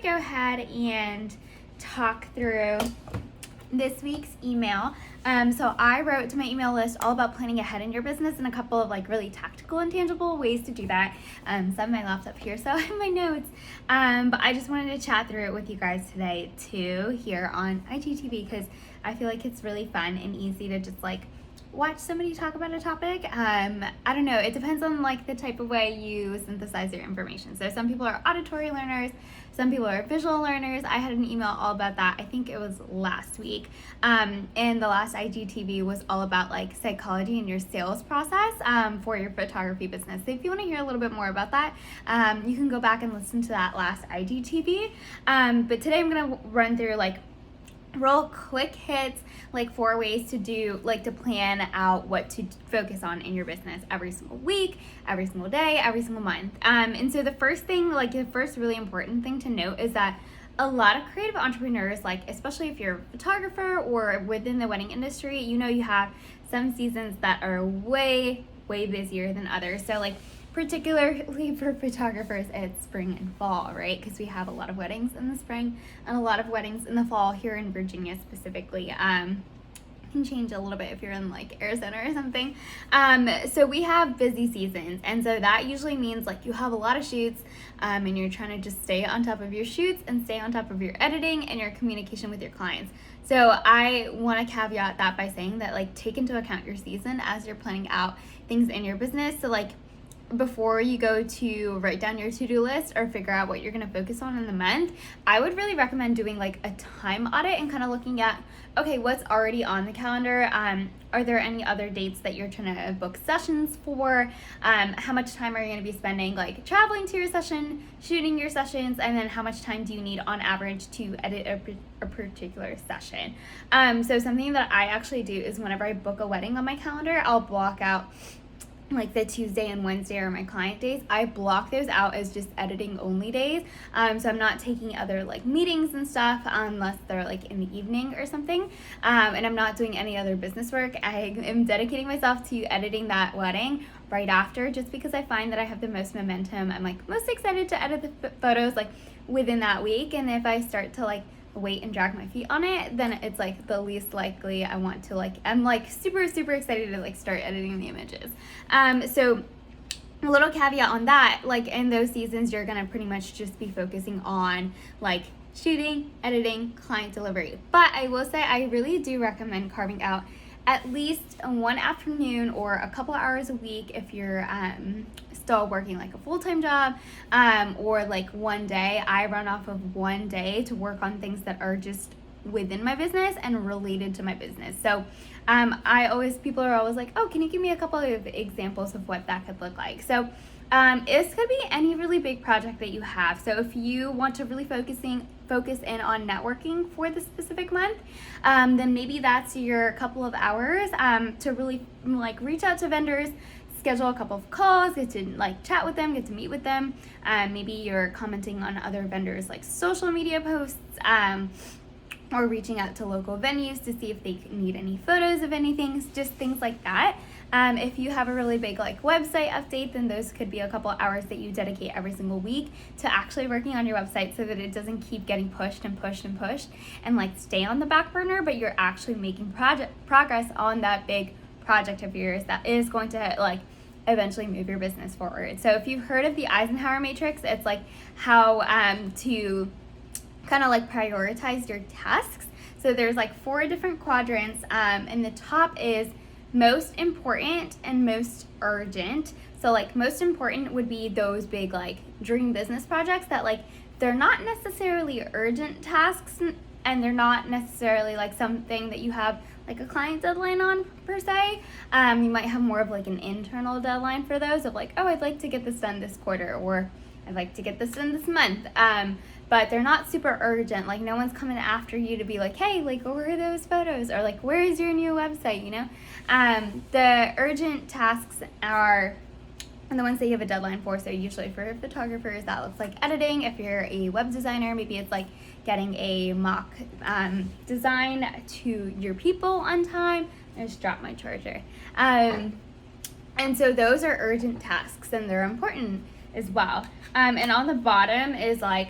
go ahead and talk through this week's email. So I wrote to my email list all about planning ahead in your business and a couple of like really tactical and tangible ways to do that. So I have my laptop here, so I have my notes. But I just wanted to chat through it with you guys today too here on IGTV, because I feel like it's really fun and easy to just like watch somebody talk about a topic. I don't know, it depends on like the type of way you synthesize your information. So some people are auditory learners, some people are visual learners. I had an email all about that. I think it was last week. And the last IGTV was all about like psychology in your sales process for your photography business. So if you want to hear a little bit more about that, you can go back and listen to that last IGTV. But today I'm going to run through like real quick hits, like 4 ways to do, like to plan out what to focus on in your business every single week, every single day, every single month. And so the first thing, like the first really important thing to note is that a lot of creative entrepreneurs, like especially if you're a photographer or within the wedding industry, you know, you have some seasons that are way busier than others. So like particularly for photographers, it's spring and fall, right? Because we have a lot of weddings in the spring and a lot of weddings in the fall here in Virginia specifically. Can change a little bit if you're in like Arizona or something. So we have busy seasons, and so that usually means like you have a lot of shoots, and you're trying to just stay on top of your shoots and stay on top of your editing and your communication with your clients. So I want to caveat that by saying that like take into account your season as you're planning out things in your business. So like before you go to write down your to-do list or figure out what you're going to focus on in the month, I would really recommend doing like a time audit and kind of looking at, okay, what's already on the calendar? Are there any other dates that you're trying to book sessions for? How much time are you going to be spending like traveling to your session, shooting your sessions, and then how much time do you need on average to edit a particular session? So something that I actually do is whenever I book a wedding on my calendar, I'll block out like the Tuesday and Wednesday are my client days. I block those out as just editing only days. So I'm not taking other like meetings and stuff unless they're like in the evening or something. And I'm not doing any other business work. I am dedicating myself to editing that wedding right after, just because I find that I have the most momentum. I'm like most excited to edit the photos like within that week. And if I start to like wait and drag my feet on it, then it's like the least likely I want to like, I'm like super excited to like start editing the images. So a little caveat on that, like in those seasons, you're gonna pretty much just be focusing on like shooting, editing, client delivery. But I will say I really do recommend carving out at least one afternoon or a couple hours a week if you're still working like a full-time job, or like one day. I run off of one day to work on things that are just within my business and related to my business. So people are always like, oh, can you give me a couple of examples of what that could look like? So this could be any really big project that you have. So if you want to really focus in on networking for the specific month, then maybe that's your couple of hours to really like reach out to vendors, schedule a couple of calls, get to like chat with them, get to meet with them. Maybe you're commenting on other vendors like social media posts, or reaching out to local venues to see if they need any photos of anything, just things like that. If you have a really big like website update, then those could be a couple hours that you dedicate every single week to actually working on your website so that it doesn't keep getting pushed and like stay on the back burner, but you're actually making progress on that big project of yours that is going to like eventually move your business forward. So if you've heard of the Eisenhower matrix, it's like how to kind of like prioritize your tasks. So there's like 4 different quadrants, and the top is most important and most urgent. So like most important would be those big like dream business projects that like they're not necessarily urgent tasks, and they're not necessarily like something that you have like a client deadline on per se. You might have more of like an internal deadline for those of like, oh, I'd like to get this done this quarter, or I'd like to get this done this month. But they're not super urgent. Like no one's coming after you to be like, hey, like where are those photos? Or like, where is your new website, you know? The urgent tasks are the ones that you have a deadline for. So usually for photographers, that looks like editing. If you're a web designer, maybe it's like getting a mock design to your people on time. I just dropped my charger. And so those are urgent tasks, and they're important as well. And on the bottom is like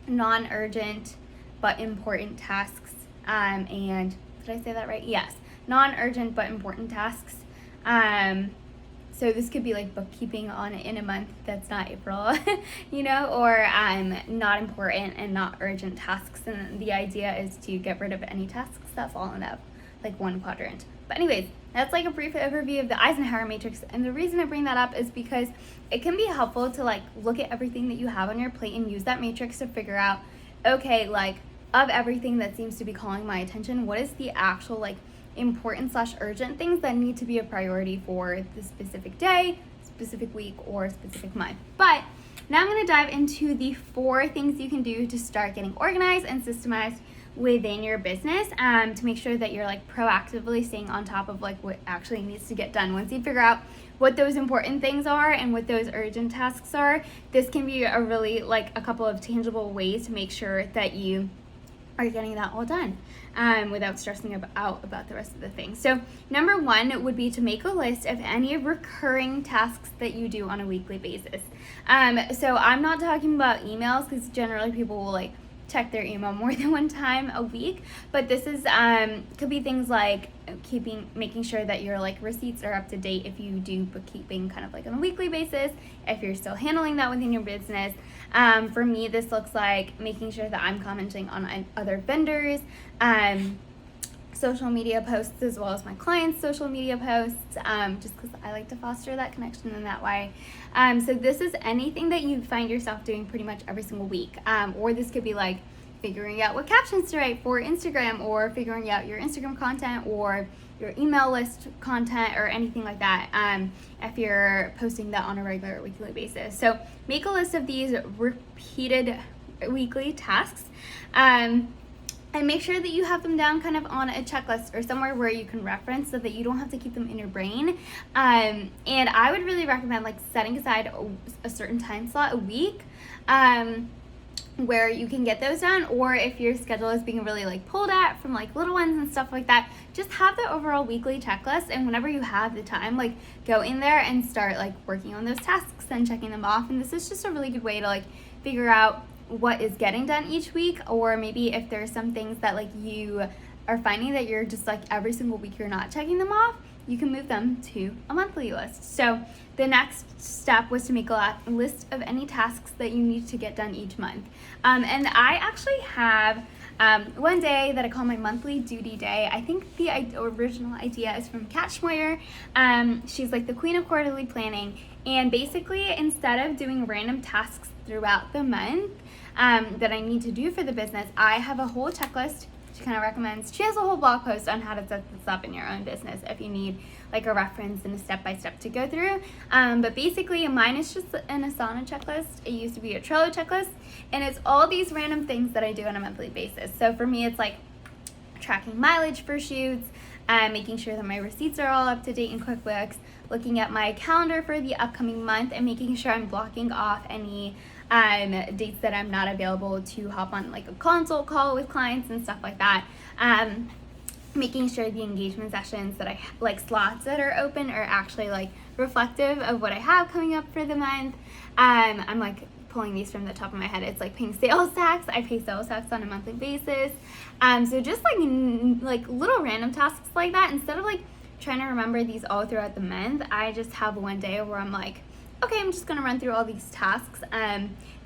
non-urgent but important tasks. And did I say that right? Yes, non-urgent but important tasks. So this could be like bookkeeping in a month that's not April, or not important and not urgent tasks. And the idea is to get rid of any tasks that fall in that like one quadrant. But anyways, that's like a brief overview of the Eisenhower matrix. And the reason I bring that up is because it can be helpful to like look at everything that you have on your plate and use that matrix to figure out, okay, like of everything that seems to be calling my attention, what is the actual like important/urgent things that need to be a priority for the specific day, specific week, or specific month. But now I'm going to dive into the 4 things you can do to start getting organized and systemized within your business, to make sure that you're like proactively staying on top of like what actually needs to get done. Once you figure out what those important things are and what those urgent tasks are, this can be a really like a couple of tangible ways to make sure that you are getting that all done without stressing out about the rest of the things. So number 1 would be to make a list of any recurring tasks that you do on a weekly basis. So I'm not talking about emails, because generally people will like check their email more than one time a week, but this is could be things like making sure that your like receipts are up to date if you do bookkeeping kind of like on a weekly basis, if you're still handling that within your business. For me, this looks like making sure that I'm commenting on other vendors, social media posts, as well as my clients' social media posts, just because I like to foster that connection in that way. So this is anything that you find yourself doing pretty much every single week. Or this could be like figuring out what captions to write for Instagram, or figuring out your Instagram content or your email list content, or anything like that, if you're posting that on a regular weekly basis. So make a list of these repeated weekly tasks, and make sure that you have them down kind of on a checklist or somewhere where you can reference, so that you don't have to keep them in your brain. And I would really recommend like setting aside a certain time slot a week where you can get those done, or if your schedule is being really like pulled at from like little ones and stuff like that, just have the overall weekly checklist, and whenever you have the time, like go in there and start like working on those tasks and checking them off. And this is just a really good way to like figure out what is getting done each week, or maybe if there's some things that like you are finding that you're just like every single week you're not checking them off, you can move them to a monthly list. So the next step was to make a list of any tasks that you need to get done each month. And I actually have one day that I call my monthly duty day. I think the original idea is from Kat Schmoyer. She's like the queen of quarterly planning. And basically, instead of doing random tasks throughout the month that I need to do for the business, I have a whole checklist. She kind of recommends, she has a whole blog post on how to set this up in your own business if you need like a reference and a step-by-step to go through. But basically mine is just an Asana checklist. It used to be a Trello checklist, and it's all these random things that I do on a monthly basis. So for me, it's like tracking mileage for shoots, making sure that my receipts are all up to date in QuickBooks, looking at my calendar for the upcoming month, and making sure I'm blocking off any dates that I'm not available to hop on like a consult call with clients and stuff like that. Making sure the engagement sessions that I like slots that are open are actually like reflective of what I have coming up for the month. I'm like pulling these from the top of my head. It's like paying sales tax. I pay sales tax on a monthly basis. So just like little random tasks like that, instead of like trying to remember these all throughout the month, I just have one day where I'm like, okay, I'm just gonna run through all these tasks.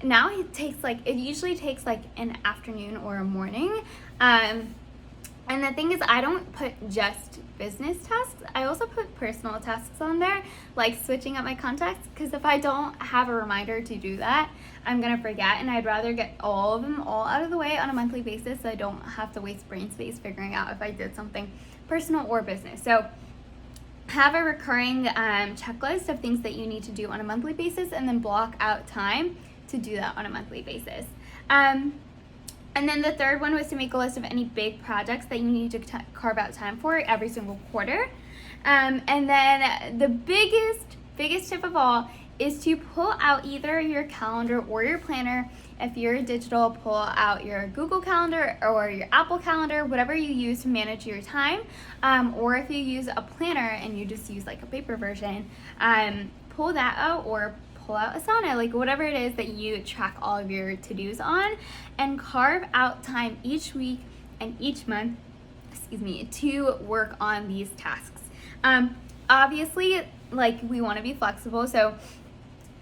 Now it usually takes like an afternoon or a morning. And the thing is, I don't put just business tasks. I also put personal tasks on there, like switching up my contacts, because if I don't have a reminder to do that, I'm gonna forget, and I'd rather get all of them all out of the way on a monthly basis so I don't have to waste brain space figuring out if I did something personal or business. So have a recurring checklist of things that you need to do on a monthly basis, and then block out time to do that on a monthly basis. And then the third one was to make a list of any big projects that you need to carve out time for every single quarter. And then the biggest tip of all is to pull out either your calendar or your planner. If you're digital, pull out your Google Calendar or your Apple Calendar, whatever you use to manage your time. Or if you use a planner and you just use like a paper version, pull that out, or pull out Asana, like whatever it is that you track all of your to-dos on, and carve out time each week and each month, to work on these tasks. Obviously, like, we want to be flexible, so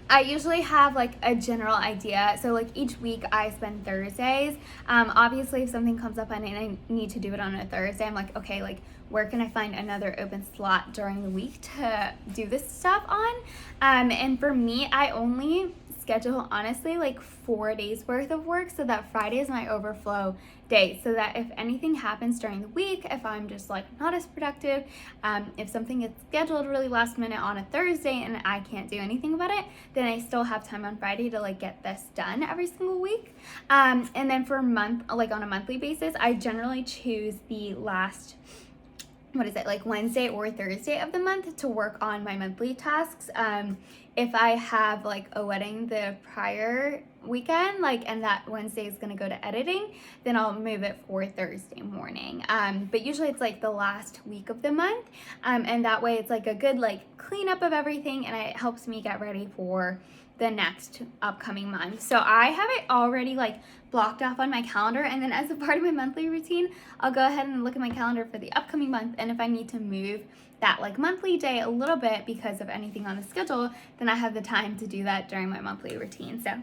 I usually have like a general idea. So like each week I spend Thursdays. Obviously if something comes up and I need to do it on a Thursday, I'm like, okay, like where can I find another open slot during the week to do this stuff on? And for me, I only schedule honestly like 4 days worth of work, so that Friday is my overflow day, so that if anything happens during the week, if I'm just like not as productive, if something gets scheduled really last minute on a Thursday and I can't do anything about it, then I still have time on Friday to like get this done every single week. And then for on a monthly basis, I generally choose the last Wednesday or Thursday of the month to work on my monthly tasks. If I have like a wedding the prior weekend, and that Wednesday is gonna go to editing, then I'll move it for Thursday morning. But usually it's like the last week of the month, and that way it's like a good cleanup of everything, and it helps me get ready for the next upcoming month. So I have it already blocked off on my calendar, and then as a part of my monthly routine, I'll go ahead and look at my calendar for the upcoming month, and if I need to move that monthly day a little bit because of anything on the schedule, then I have the time to do that during my monthly routine. So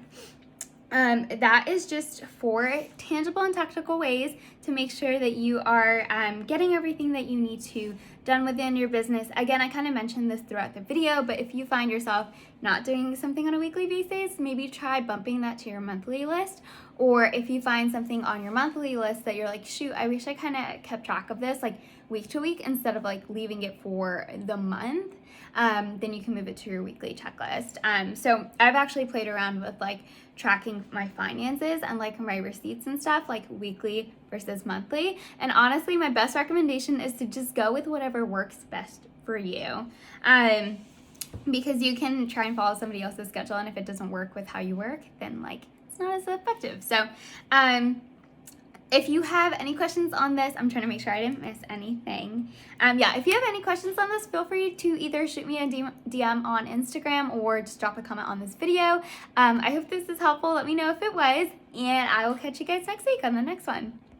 that is just 4 tangible and tactical ways to make sure that you are getting everything that you need to done within your business. Again, I kind of mentioned this throughout the video, but if you find yourself not doing something on a weekly basis, maybe try bumping that to your monthly list. Or if you find something on your monthly list that you're like, shoot, I wish I kind of kept track of this week to week instead of leaving it for the month, then you can move it to your weekly checklist. So I've actually played around with tracking my finances and my receipts and stuff weekly versus monthly. And honestly, my best recommendation is to just go with whatever works best for you. Because you can try and follow somebody else's schedule, and if it doesn't work with how you work, then it's not as effective. So if you have any questions on this, I'm trying to make sure I didn't miss anything. If you have any questions on this, feel free to either shoot me a DM on Instagram or just drop a comment on this video. I hope this is helpful. Let me know if it was, and I will catch you guys next week on the next one.